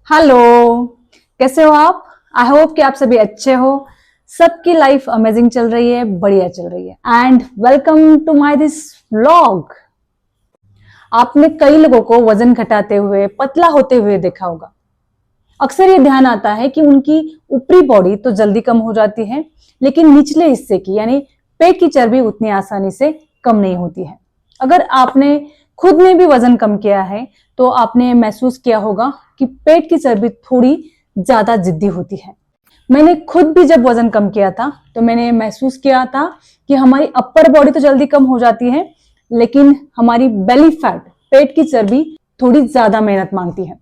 Hello. कैसे हो आप? आई होप कि आप सभी अच्छे हो। सबकी लाइफ अमेजिंग चल रही है, बढ़िया चल रही है। And welcome to my this vlog. आपने कई लोगों को वजन घटाते हुए, पतला होते हुए देखा होगा। अक्सर ये ध्यान आता है कि उनकी ऊपरी बॉडी तो जल्दी कम हो जाती है, लेकिन निचले हिस्से की यानी पेट की चर्बी उतनी आसानी से कम नहीं होती है। अगर आपने खुद ने भी वजन कम किया है तो आपने महसूस किया होगा कि पेट की चर्बी थोड़ी ज्यादा जिद्दी होती है। मैंने खुद भी जब वजन कम किया था तो मैंने महसूस किया था कि हमारी अपर बॉडी तो जल्दी कम हो जाती है, लेकिन हमारी बेली फैट, पेट की चर्बी थोड़ी ज्यादा मेहनत मांगती है।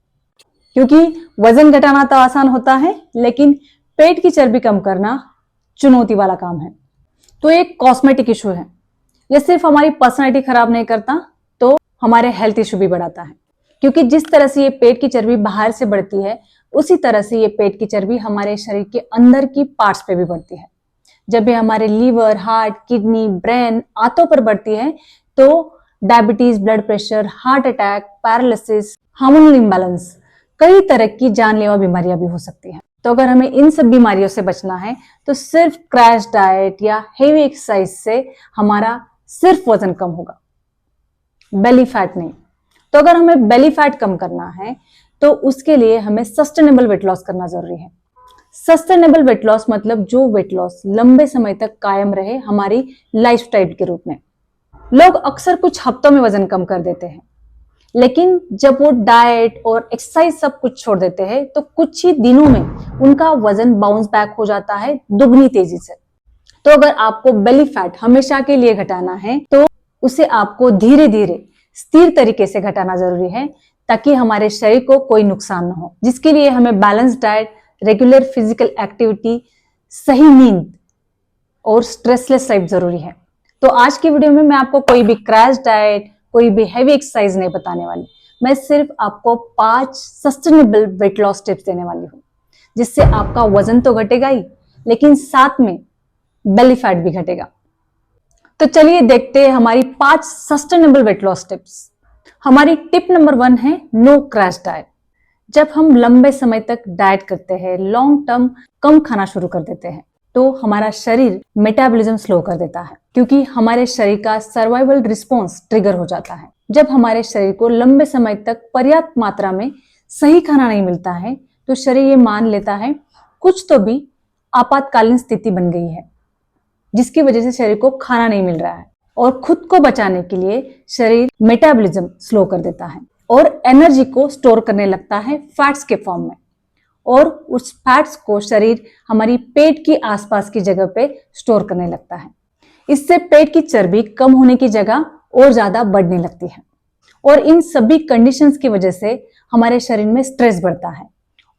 क्योंकि वजन घटाना तो आसान होता है, लेकिन पेट की चर्बी कम करना चुनौती वाला काम है। तो एक कॉस्मेटिक इशू है। यह सिर्फ हमारी पर्सनैलिटी खराब नहीं करता, तो हमारे हेल्थ इशू भी बढ़ाता है। क्योंकि जिस तरह से ये पेट की चर्बी बाहर से बढ़ती है, उसी तरह से ये पेट की चर्बी हमारे शरीर के अंदर की पार्ट्स पे भी बढ़ती है। जब ये हमारे लीवर, हार्ट, किडनी, ब्रेन, आंतों पर बढ़ती है तो diabetes, blood pressure, heart attack, paralysis, hormonal imbalance, कई तरह की जानलेवा बीमारियां भी हो सकती हैं। तो अगर हमें इन सब बीमारियों से बचना है तो सिर्फ क्रैश डाइट या हेवी एक्सरसाइज से हमारा सिर्फ वजन कम होगा, बेली फैट नहीं। तो अगर हमें बेली फैट कम करना है तो उसके लिए हमें सस्टेनेबल वेट लॉस करना जरूरी है। सस्टेनेबल वेट लॉस मतलब जो वेट लॉस लंबे समय तक कायम रहे हमारी लाइफस्टाइल के रूप में। लोग अक्सर कुछ हफ्तों में वजन कम कर देते हैं, लेकिन जब वो डाइट और एक्सरसाइज सब कुछ छोड़ देते हैं तो कुछ ही दिनों में उनका वजन बाउंस बैक हो जाता है दुगनी तेजी से। तो अगर आपको बेली फैट हमेशा के लिए घटाना है तो उसे आपको धीरे धीरे स्थिर तरीके से घटाना जरूरी है, ताकि हमारे शरीर को कोई नुकसान न हो। जिसके लिए हमें balance diet, regular physical activity, सही नींद और स्ट्रेसलेस लाइफ जरूरी है। तो आज की वीडियो में मैं आपको कोई भी क्रैश डाइट, कोई भी हैवी एक्सरसाइज नहीं बताने वाली। मैं सिर्फ आपको 5 सस्टेनेबल वेट लॉस टिप्स देने वाली हूँ, जिससे आपका वजन तो घटेगा ही, लेकिन साथ में बेली फैट भी घटेगा। तो चलिए देखते हैं हमारी 5 सस्टेनेबल वेट लॉस टिप्स। हमारी टिप नंबर 1 है नो क्रैश डाइट। जब हम लंबे समय तक डाइट करते हैं, लॉन्ग टर्म कम खाना शुरू कर देते हैं, तो हमारा शरीर मेटाबॉलिज्म स्लो कर देता है, क्योंकि हमारे शरीर का सर्वाइवल रिस्पॉन्स ट्रिगर हो जाता है। जब हमारे शरीर को लंबे समय तक पर्याप्त मात्रा में सही खाना नहीं मिलता है तो शरीर ये मान लेता है कुछ तो भी आपातकालीन स्थिति बन गई है, जिसकी वजह से शरीर को खाना नहीं मिल रहा है, और खुद को बचाने के लिए शरीर मेटाबॉलिज्म स्लो कर देता है और एनर्जी को स्टोर करने लगता है फैट्स के फॉर्म में। और उस फैट्स को शरीर हमारी पेट की आसपास की जगह पे स्टोर करने लगता है। इससे पेट की चर्बी कम होने की जगह और ज्यादा बढ़ने लगती है। और इन सभी कंडीशंस की वजह से हमारे शरीर में स्ट्रेस बढ़ता है,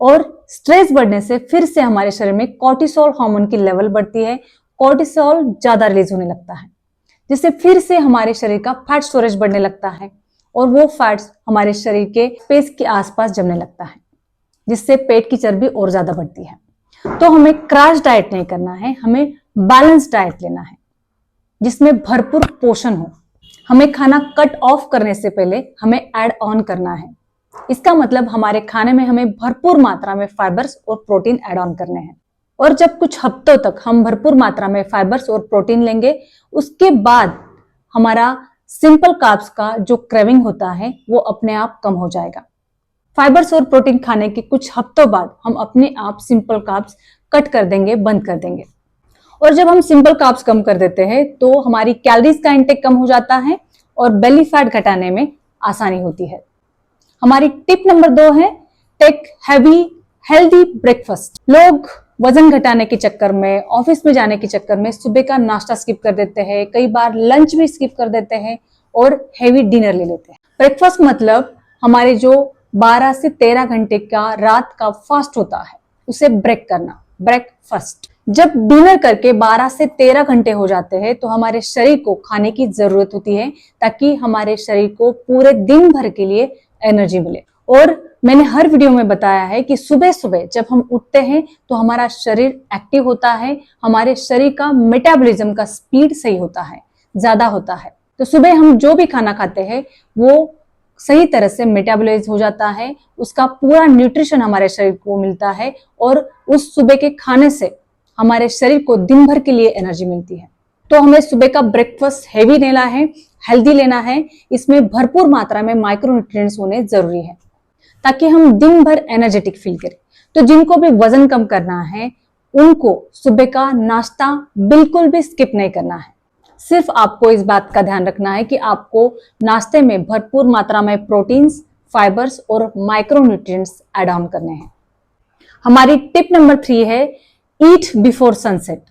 और स्ट्रेस बढ़ने से फिर से हमारे शरीर में कॉर्टिसोल हार्मोन की लेवल बढ़ती है। कॉर्टिसोल ज्यादा रिलीज होने लगता है, जिससे फिर से हमारे शरीर का फैट स्टोरेज बढ़ने लगता है, और वो फैट्स हमारे शरीर के पेट के आसपास जमने लगता है, जिससे पेट की चर्बी और ज्यादा बढ़ती है। तो हमें क्रैश डाइट नहीं करना है, हमें बैलेंस डाइट लेना है, जिसमें भरपूर पोषण हो। हमें खाना कट ऑफ करने से पहले हमें ऐड ऑन करना है। इसका मतलब हमारे खाने में हमें भरपूर मात्रा में फाइबर्स और प्रोटीन ऐड ऑन करने हैं। और जब कुछ हफ्तों तक हम भरपूर मात्रा में फाइबर्स और प्रोटीन लेंगे, उसके बाद हमारा सिंपल कार्ब्स का जो क्रेविंग होता है वो अपने आप कम हो जाएगा। फाइबर्स और प्रोटीन खाने के कुछ हफ्तों बाद हम अपने आप सिंपल कार्ब्स कट कर देंगे, बंद कर देंगे। और जब हम सिंपल कार्ब्स कम कर देते हैं तो हमारी कैलोरीज का इंटेक कम हो जाता है और बेली फैट घटाने में आसानी होती है। हमारी टिप नंबर 2 है टेक हैवी हेल्दी ब्रेकफास्ट। लोग वजन घटाने के चक्कर में, ऑफिस में जाने के चक्कर में सुबह का नाश्ता स्किप कर देते हैं, कई बार लंच भी स्किप कर देते हैं और हैवी डिनर ले लेते हैं। ब्रेकफास्ट मतलब हमारे जो 12 से 13 घंटे का रात का फास्ट होता है, उसे ब्रेक करना, ब्रेकफास्ट। जब डिनर करके 12 से 13 घंटे हो जाते हैं तो हमारे शरीर को खाने की जरूरत होती है, ताकि हमारे शरीर को पूरे दिन भर के लिए एनर्जी मिले। और मैंने हर वीडियो में बताया है कि सुबह सुबह जब हम उठते हैं तो हमारा शरीर एक्टिव होता है, हमारे शरीर का मेटाबॉलिज्म का स्पीड सही होता है, ज्यादा होता है। तो सुबह हम जो भी खाना खाते हैं वो सही तरह से मेटाबॉलाइज हो जाता है, उसका पूरा न्यूट्रिशन हमारे शरीर को मिलता है और उस सुबह के खाने से हमारे शरीर को दिन भर के लिए एनर्जी मिलती है। तो हमें सुबह का ब्रेकफास्ट हेवी लेना है, हेल्दी लेना है, इसमें भरपूर मात्रा में माइक्रोन्यूट्रिएंट्स होने जरूरी है ताकि हम दिन भर एनर्जेटिक फील करें। तो जिनको भी वजन कम करना है उनको सुबह का नाश्ता बिल्कुल भी स्किप नहीं करना है। सिर्फ आपको इस बात का ध्यान रखना है कि आपको नाश्ते में भरपूर मात्रा में प्रोटीन्स, फाइबर्स और माइक्रोन्यूट्रिएंट्स ऐड ऑन करने हैं। हमारी टिप नंबर 3 है ईट बिफोर सनसेट।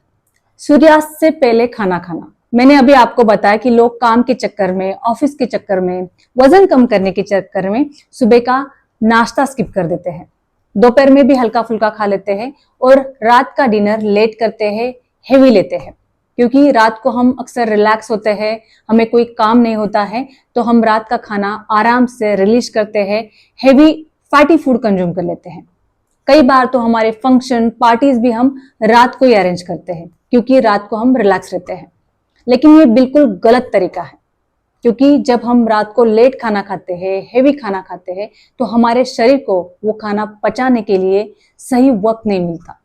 सूर्यास्त से पहले खाना खाना। मैंने अभी आपको बताया कि लोग काम के चक्कर में, ऑफिस के चक्कर में, वजन कम करने के चक्कर में सुबह का नाश्ता स्किप कर देते हैं, दोपहर में भी हल्का फुल्का खा लेते हैं और रात का डिनर लेट करते हैं, हेवी लेते हैं। क्योंकि रात को हम अक्सर रिलैक्स होते हैं, हमें कोई काम नहीं होता है, तो हम रात का खाना आराम से रिलीज करते हैं, हेवी फैटी फूड कंज्यूम कर लेते हैं। कई बार तो हमारे फंक्शन, पार्टीज भी हम रात को ही अरेंज करते हैं क्योंकि रात को हम रिलैक्स रहते हैं। लेकिन ये बिल्कुल गलत तरीका है क्योंकि जब हम रात को लेट खाना खाते हैं, हेवी खाना खाते हैं, तो हमारे शरीर को वो खाना पचाने के लिए सही वक्त नहीं मिलता।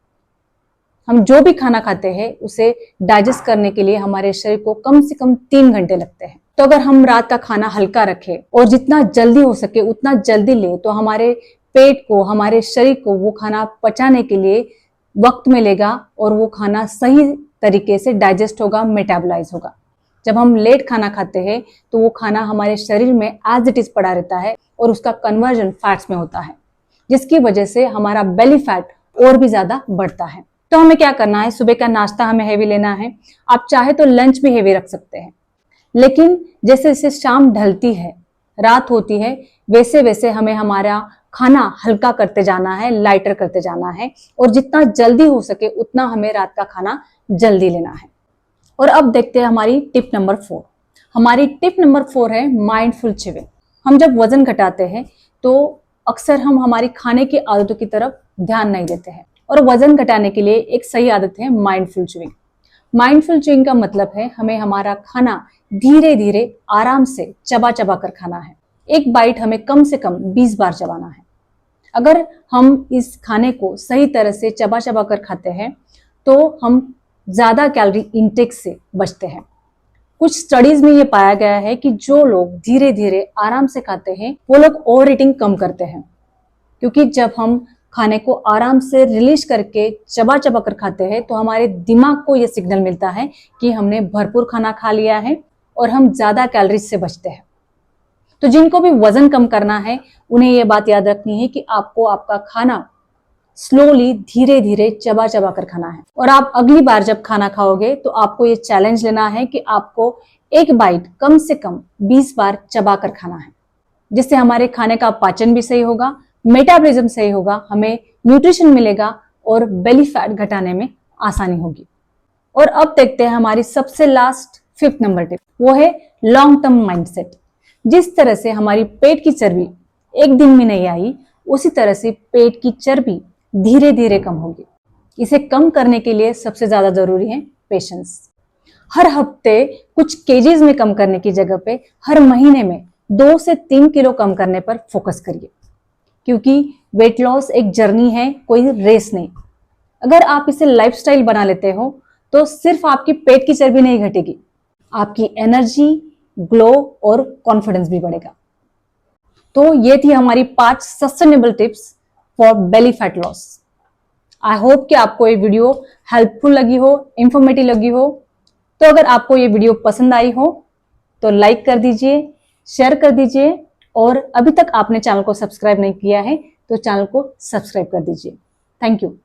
हम जो भी खाना खाते हैं उसे डाइजेस्ट करने के लिए हमारे शरीर को कम से कम 3 घंटे लगते हैं। तो अगर हम रात का खाना हल्का रखें और जितना जल्दी हो सके उतना जल्दी ले तो हमारे पेट को, हमारे शरीर को वो खाना पचाने के लिए वक्त मिलेगा और वो खाना सही तरीके से डाइजेस्ट होगा, मेटाबॉलाइज होगा। जब हम लेट खाना खाते हैं तो वो खाना हमारे शरीर में एज इट इज पड़ा रहता है और उसका कन्वर्जन फैट्स में होता है, जिसकी वजह से हमारा बेली फैट और भी ज्यादा बढ़ता है। तो हमें क्या करना है, सुबह का नाश्ता हमें हेवी लेना है। आप चाहे तो लंच भी हेवी रख सकते हैं, लेकिन जैसे जैसे शाम ढलती है, रात होती है, वैसे वैसे हमें हमारा खाना हल्का करते जाना है, लाइटर करते जाना है और जितना जल्दी हो सके उतना हमें रात का खाना जल्दी लेना है। और अब देखते हैं हमारी टिप नंबर 4। हमारी टिप नंबर 4 है माइंडफुल च्यूइंग। हम जब वजन घटाते हैं तो अक्सर हम हमारी खाने की आदतों की तरफ ध्यान नहीं देते हैं और वजन घटाने के लिए एक सही आदत है माइंडफुल च्यूइंग। माइंडफुल च्यूइंग का मतलब है हमें हमारा खाना धीरे धीरे आराम से चबा चबा कर खाना है। एक बाइट हमें कम से कम 20 बार चबाना है। अगर हम इस खाने को सही तरह से चबा चबा कर खाते हैं तो हम ज्यादा कैलोरी इंटेक से बचते हैं। कुछ स्टडीज में ये पाया गया है कि जो लोग धीरे धीरे आराम से खाते हैं वो लोग ओवर ईटिंग कम करते हैं, क्योंकि जब हम खाने को आराम से रिलीज करके चबा चबा कर खाते हैं तो हमारे दिमाग को ये सिग्नल मिलता है कि हमने भरपूर खाना खा लिया है और हम ज्यादा कैलोरीज से बचते हैं। तो जिनको भी वजन कम करना है उन्हें ये बात याद रखनी है कि आपको आपका खाना स्लोली, धीरे धीरे चबा चबा कर खाना है। और आप अगली बार जब खाना खाओगे तो आपको ये चैलेंज लेना है कि आपको एक बाइट कम से कम 20 बार चबा कर खाना है, जिससे हमारे खाने का पाचन भी सही होगा, मेटाबॉलिज्म सही होगा, हमें न्यूट्रिशन मिलेगा और बेली फैट घटाने में आसानी होगी। और अब देखते हैं हमारी सबसे लास्ट 5th नंबर टिप, वो है लॉन्ग टर्म माइंडसेट। जिस तरह से हमारी पेट की चर्बी एक दिन में नहीं आई, उसी तरह से पेट की चर्बी धीरे धीरे कम होगी। इसे कम करने के लिए सबसे ज्यादा जरूरी है पेशेंस। हर हफ्ते कुछ केजीज में कम करने की जगह पे हर महीने में 2 से 3 किलो कम करने पर फोकस करिए, क्योंकि वेट लॉस एक जर्नी है, कोई रेस नहीं। अगर आप इसे लाइफस्टाइल बना लेते हो तो सिर्फ आपकी पेट की चर्बी नहीं घटेगी, आपकी एनर्जी, ग्लो और कॉन्फिडेंस भी बढ़ेगा। तो ये थी हमारी 5 sustainable tips for belly fat loss. I hope कि आपको ये वीडियो हेल्पफुल लगी हो, इंफॉर्मेटिव लगी हो। तो अगर आपको ये वीडियो पसंद आई हो तो लाइक कर दीजिए, शेयर कर दीजिए और अभी तक आपने चैनल को सब्सक्राइब नहीं किया है तो चैनल को सब्सक्राइब कर दीजिए। Thank you.